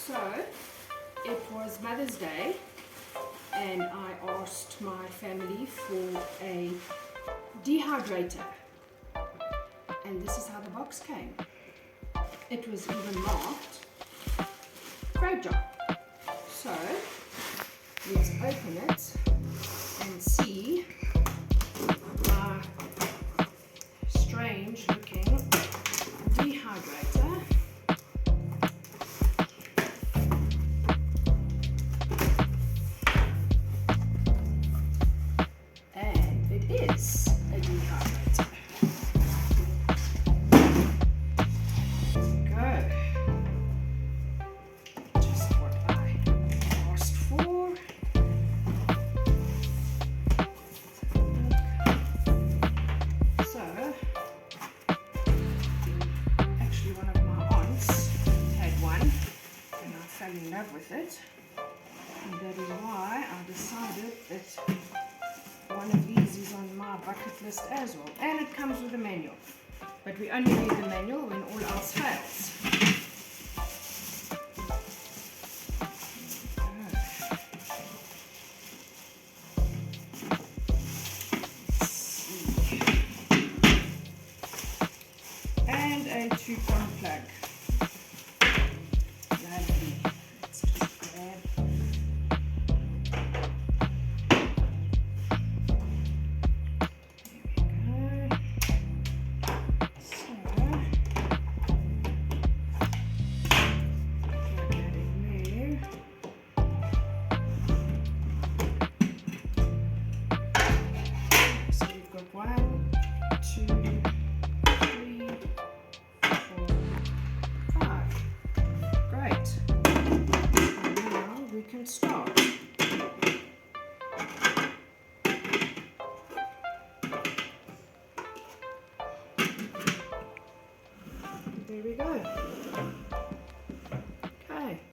So it was Mother's Day and I asked my family for a dehydrator, and this is how the box came. It was even marked fragile. So let's open it and see my strange looking dehydrator. And it is a dehydrator. There we go. Just what I asked for. So, actually one of my aunts had one and I fell in love with it. And that is why I decided that one of these is on my bucket list as well. And it comes with a manual. But we only need the manual when all else fails. And a 2-prong plug. Lovely. Let's just grab. There we go. So, plug that in there. So we've got 1, 2, 3, 4, 5. Great. And now we can start. There we go.